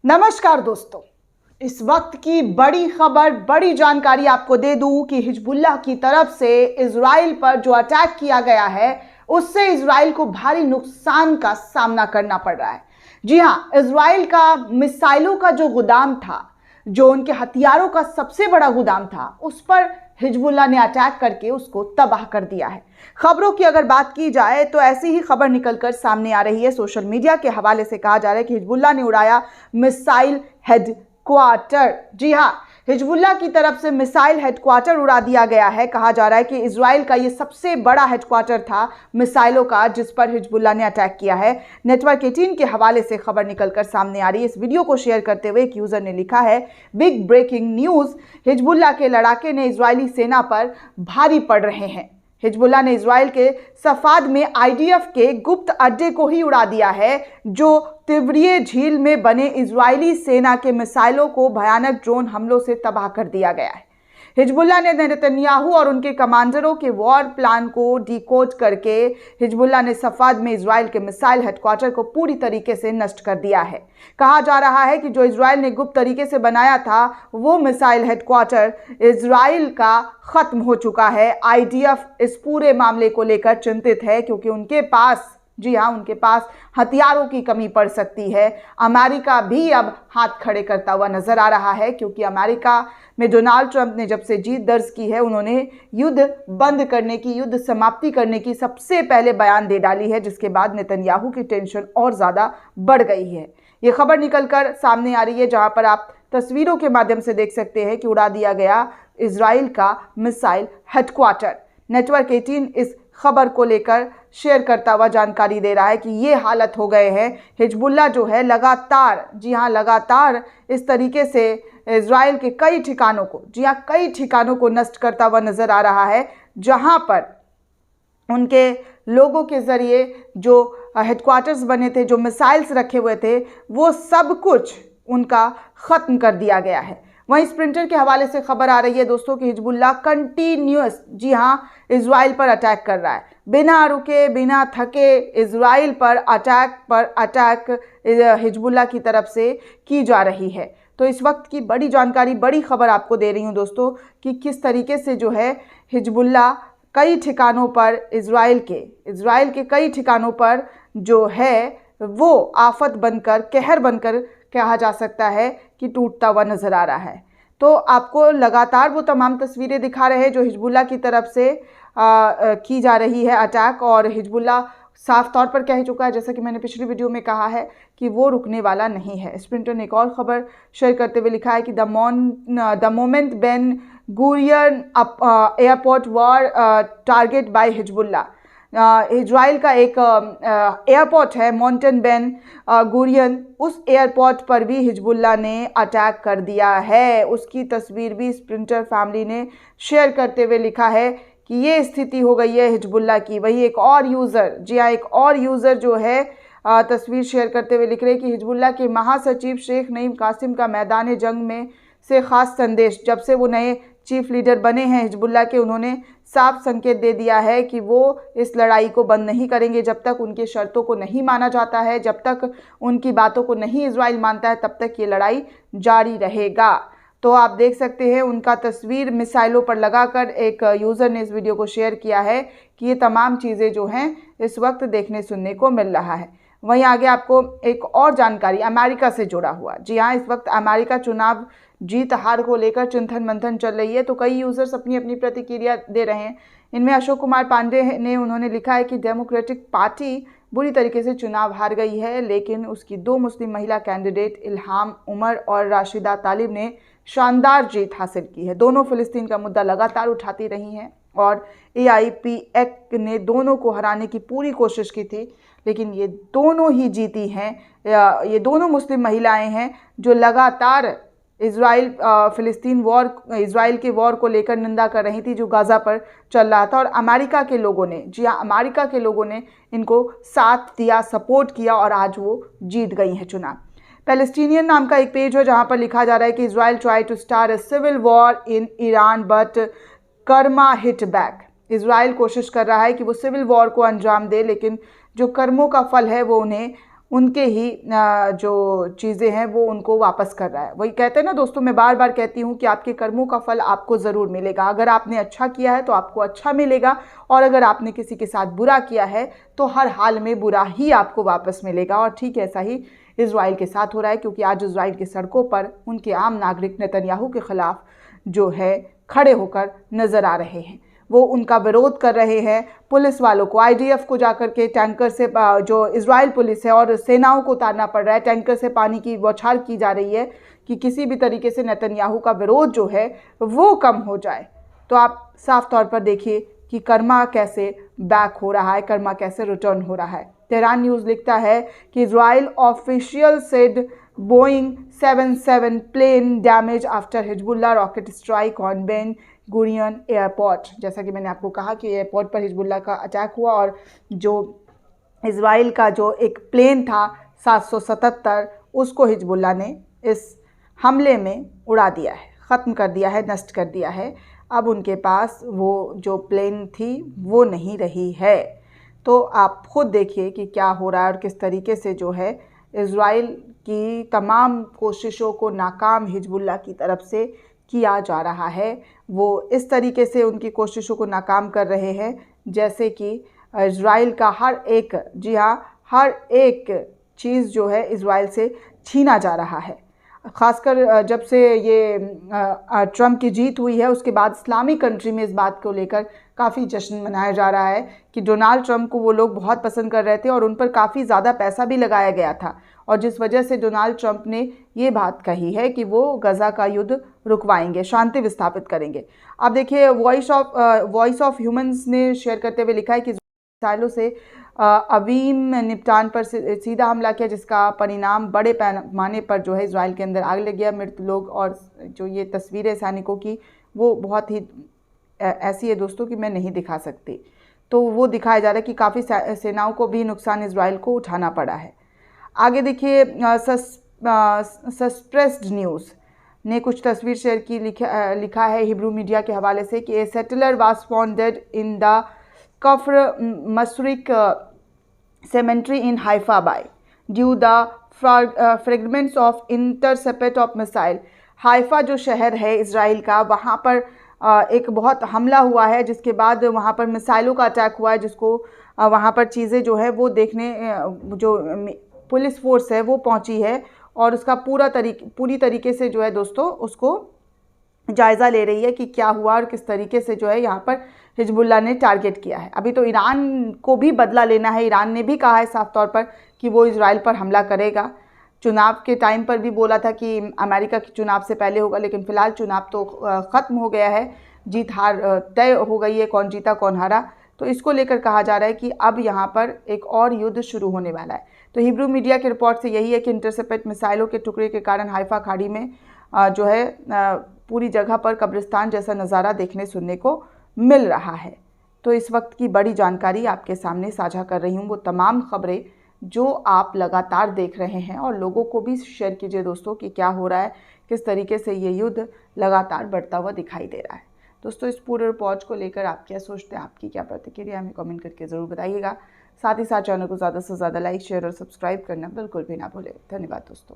नमस्कार दोस्तों, इस वक्त की बड़ी खबर, बड़ी जानकारी आपको दे दूं कि हिजबुल्लाह की तरफ से इजराइल पर जो अटैक किया गया है उससे इजराइल को भारी नुकसान का सामना करना पड़ रहा है। जी हां, इजराइल का मिसाइलों का जो गोदाम था, जो उनके हथियारों का सबसे बड़ा गोदाम था, उस पर हिजबुल्लाह ने अटैक करके उसको तबाह कर दिया है। खबरों की अगर बात की जाए तो ऐसी ही खबर निकलकर सामने आ रही है। सोशल मीडिया के हवाले से कहा जा रहा है कि हिजबुल्लाह ने उड़ाया मिसाइल हेडक्वार्टर। जी हां, हिजबुल्लाह की तरफ से मिसाइल हेडक्वार्टर उड़ा दिया गया है। कहा जा रहा है कि इजराइल का ये सबसे बड़ा हेडक्वार्टर था मिसाइलों का, जिस पर हिजबुल्लाह ने अटैक किया है। नेटवर्क 18 के हवाले से खबर निकलकर सामने आ रही है। इस वीडियो को शेयर करते हुए एक यूजर ने लिखा है, बिग ब्रेकिंग न्यूज, हिजबुल्लाह के लड़ाके ने इजरायली सेना पर भारी पड़ रहे हैं। हिजबुल्लाह ने इजराइल के सफाद में आईडीएफ के गुप्त अड्डे को ही उड़ा दिया है, जो तिब्रिय झील में बने इजरायली सेना के मिसाइलों को भयानक ड्रोन हमलों से तबाह कर दिया गया है। हिजबुल्लाह ने नेतन्याहू और उनके कमांडरों के वॉर प्लान को डिकोड करके हिजबुल्लाह ने सफाद में इजराइल के मिसाइल हेडक्वार्टर को पूरी तरीके से नष्ट कर दिया है। कहा जा रहा है कि जो इजराइल ने गुप्त तरीके से बनाया था वो मिसाइल हेडक्वार्टर इजराइल का खत्म हो चुका है। आईडीएफ इस पूरे मामले को लेकर चिंतित है, क्योंकि उनके पास, जी हाँ, उनके पास हथियारों की कमी पड़ सकती है। अमेरिका भी अब हाथ खड़े करता हुआ नजर आ रहा है, क्योंकि अमेरिका में डोनाल्ड ट्रंप ने जब से जीत दर्ज की है, उन्होंने युद्ध बंद करने की, युद्ध समाप्ति करने की सबसे पहले बयान दे डाली है, जिसके बाद नेतन्याहू की टेंशन और ज़्यादा बढ़ गई है। ये खबर निकलकर सामने आ रही है, जहां पर आप तस्वीरों के माध्यम से देख सकते हैं कि उड़ा दिया गया इजराइल का मिसाइल हेडक्वार्टर। नेटवर्क 18 इस खबर को लेकर शेयर करता हुआ जानकारी दे रहा है कि ये हालत हो गए हैं। हिजबुल्लाह जो है लगातार, जी हाँ, लगातार इस तरीके से इजराइल के कई ठिकानों को, जी हाँ, कई ठिकानों को नष्ट करता हुआ नजर आ रहा है, जहां पर उनके लोगों के जरिए जो हेडक्वार्टर्स बने थे, जो मिसाइल्स रखे हुए थे, वो सब कुछ उनका ख़त्म कर दिया गया है। वहीं स्प्रिंटर के हवाले से खबर आ रही है दोस्तों कि हिजबुल्लाह कंटिन्यूअस, जी हाँ, इजराइल पर अटैक कर रहा है। बिना रुके, बिना थके इजराइल पर अटैक हिजबुल्लाह की तरफ से की जा रही है। तो इस वक्त की बड़ी जानकारी, बड़ी खबर आपको दे रही हूँ दोस्तों कि किस तरीके से जो है हिजबुल्लाह कई ठिकानों पर, इजराइल के कई ठिकानों पर जो है वो आफत बनकर, कहर बनकर कहा जा सकता है कि टूटता हुआ नजर आ रहा है। तो आपको लगातार वो तमाम तस्वीरें दिखा रहे हैं जो हिजबुल्लाह की तरफ से की जा रही है अटैक, और हिजबुल्लाह साफ तौर पर कह चुका है, जैसा कि मैंने पिछली वीडियो में कहा है, कि वो रुकने वाला नहीं है। स्प्रिंटर ने एक और खबर शेयर करते हुए लिखा है कि the moment Ben Gurion airport were target by Hezbollah. Israel का एक एयरपोर्ट है माउंटेन बेन गुरियन, उस एयरपोर्ट पर भी हिजबुल्लाह ने अटैक कर दिया है। उसकी तस्वीर भी स्प्रिंटर फैमिली ने शेयर करते हुए लिखा है कि ये स्थिति हो गई है हिजबुल्लाह की। वही एक और यूज़र, जी हाँ, एक और यूज़र जो है तस्वीर शेयर करते हुए लिख रहे हैं कि हिजबुल्लाह के महासचिव शेख नईम कासिम का मैदान जंग में से ख़ास संदेश। जब से वो नए चीफ लीडर बने हैं हिजबुल्लाह के, उन्होंने साफ संकेत दे दिया है कि वो इस लड़ाई को बंद नहीं करेंगे। जब तक उनकी शर्तों को नहीं माना जाता है, जब तक उनकी बातों को नहीं इजराइल मानता है, तब तक ये लड़ाई जारी रहेगा। तो आप देख सकते हैं उनका तस्वीर मिसाइलों पर लगाकर एक यूज़र ने इस वीडियो को शेयर किया है कि ये तमाम चीज़ें जो हैं इस वक्त देखने सुनने को मिल रहा है। वहीं आगे आपको एक और जानकारी अमेरिका से जुड़ा हुआ। जी हाँ, इस वक्त अमेरिका चुनाव जीत हार को लेकर चिंतन मंथन चल रही है, तो कई यूजर्स अपनी अपनी प्रतिक्रिया दे रहे हैं। इनमें अशोक कुमार पांडे ने, उन्होंने लिखा है कि डेमोक्रेटिक पार्टी बुरी तरीके से चुनाव हार गई है, लेकिन उसकी 2 मुस्लिम महिला कैंडिडेट इल्हाम उमर और राशिदा तालिब ने शानदार जीत हासिल की है। दोनों फ़िलिस्तीन का मुद्दा लगातार उठाती रही हैं और AIPAC ने दोनों को हराने की पूरी कोशिश की थी, लेकिन ये दोनों ही जीती हैं। ये दोनों मुस्लिम महिलाएं हैं जो लगातार इजराइल के वॉर को लेकर निंदा कर रही थी, जो गाज़ा पर चल रहा था। और अमेरिका के लोगों ने, जी हाँ, अमेरिका के लोगों ने इनको साथ दिया, सपोर्ट किया, और आज वो जीत गई हैं चुनाव। पैलेस्टीनियन नाम का एक पेज है जहाँ पर लिखा जा रहा है कि Israel try to start a civil war in Iran but karma hit back. Israel कोशिश कर रहा है कि वो सिविल वॉर को अंजाम दे, लेकिन जो कर्मों का फल है वो उन्हें उनके ही जो चीज़ें हैं वो उनको वापस कर रहा है। वही कहते हैं ना दोस्तों, मैं बार बार कहती हूँ कि आपके कर्मों का फल आपको ज़रूर मिलेगा। अगर आपने अच्छा किया है तो आपको अच्छा मिलेगा, और अगर आपने किसी के साथ बुरा किया है तो हर हाल में बुरा ही आपको वापस मिलेगा। और ठीक ऐसा ही इजराइल के साथ हो रहा है, क्योंकि आज इजराइल की सड़कों पर उनके आम नागरिक नेतन्याहू के खिलाफ जो है खड़े होकर नज़र आ रहे हैं। वो उनका विरोध कर रहे हैं। पुलिस वालों को, आईडीएफ को जाकर के टैंकर से, जो इजराइल पुलिस है और सेनाओं को उतारना पड़ रहा है, टैंकर से पानी की बौछार की जा रही है कि किसी भी तरीके से नेतन्याहू का विरोध जो है वो कम हो जाए। तो आप साफ तौर पर देखिए कि कर्मा कैसे बैक हो रहा है, कर्मा कैसे रिटर्न हो रहा है। तेहरान न्यूज़ लिखता है कि Israel official said Boeing 77 plane damage after Hezbollah rocket strike on Ben Gurion airport. जैसा कि मैंने आपको कहा कि एयरपोर्ट पर हिजबुल्ला का अटैक हुआ और जो इजराइल का जो एक प्लेन था 777, उसको हिजबुल्ला ने इस हमले में उड़ा दिया है, ख़त्म कर दिया है, नष्ट कर दिया है। अब उनके पास वो जो प्लेन थी वो नहीं रही है। तो आप खुद देखिए कि क्या हो रहा है और किस तरीके से जो है इजराइल की तमाम कोशिशों को नाकाम हिजबुल्ला की तरफ से किया जा रहा है। वो इस तरीके से उनकी कोशिशों को नाकाम कर रहे हैं जैसे कि इजराइल का हर एक, जी हाँ, हर एक चीज़ जो है इजराइल से छीना जा रहा है। ख़ासकर जब से ये ट्रंप की जीत हुई है उसके बाद इस्लामिक कंट्री में इस बात को लेकर काफ़ी जश्न मनाया जा रहा है कि डोनाल्ड ट्रंप को वो लोग बहुत पसंद कर रहे थे और उन पर काफ़ी ज़्यादा पैसा भी लगाया गया था, और जिस वजह से डोनाल्ड ट्रंप ने ये बात कही है कि वो गज़ा का युद्ध रुकवाएंगे, शांति विस्थापित करेंगे। अब देखिए, वॉइस ऑफ ह्यूमंस ने शेयर करते हुए लिखा है कि मिसाइलों से अवीम निपटान पर सीधा हमला किया, जिसका परिणाम बड़े पैमाने पर जो है इजराइल के अंदर आग लग गया। मृत लोग और जो ये तस्वीरें सैनिकों की वो बहुत ही ऐसी है दोस्तों कि मैं नहीं दिखा सकती। तो वो दिखाया जा रहा है कि काफ़ी सेनाओं को भी नुकसान इजराइल को उठाना पड़ा है। आगे देखिए, सस्प्रेस्ड न्यूज़ ने कुछ तस्वीर शेयर की। लिखा है हिब्रू मीडिया के हवाले से कि a settler was found dead in the Kafr Mashriq cemetery in Haifa by due the fragments of intercept of missile। Haifa जो शहर है इजराइल का, वहाँ पर एक बहुत हमला हुआ है, जिसके बाद वहाँ पर मिसाइलों का अटैक हुआ है, जिसको वहाँ पर चीज़ें जो है वो देखने जो पुलिस फोर्स है वो पहुँची है और उसका पूरी तरीके से जो है दोस्तों उसको जायज़ा ले रही है कि क्या हुआ और किस तरीके से जो है यहाँ पर हिजबुल्ला ने टारगेट किया है। अभी तो ईरान को भी बदला लेना है। ईरान ने भी कहा है साफ तौर पर कि वो इजराइल पर हमला करेगा। चुनाव के टाइम पर भी बोला था कि अमेरिका के चुनाव से पहले होगा, लेकिन फ़िलहाल चुनाव तो ख़त्म हो गया है, जीत हार तय हो गई है, कौन जीता कौन हारा। तो इसको लेकर कहा जा रहा है कि अब यहाँ पर एक और युद्ध शुरू होने वाला है। तो हिब्रू मीडिया की रिपोर्ट से यही है कि इंटरसेप्ट मिसाइलों के टुकड़े के कारण हाइफा खाड़ी में जो है पूरी जगह पर कब्रिस्तान जैसा नज़ारा देखने सुनने को मिल रहा है। तो इस वक्त की बड़ी जानकारी आपके सामने साझा कर रही हूँ, वो तमाम खबरें जो आप लगातार देख रहे हैं, और लोगों को भी शेयर कीजिए दोस्तों कि क्या हो रहा है, किस तरीके से ये युद्ध लगातार बढ़ता हुआ दिखाई दे रहा है। दोस्तों, इस पूरे रिपोर्ट को लेकर आप क्या सोचते हैं, आपकी क्या प्रतिक्रिया, हमें कमेंट करके ज़रूर बताइएगा। साथ ही साथ चैनल को ज़्यादा से ज़्यादा लाइक, शेयर और सब्सक्राइब करना बिल्कुल भी ना भूलें। धन्यवाद दोस्तों।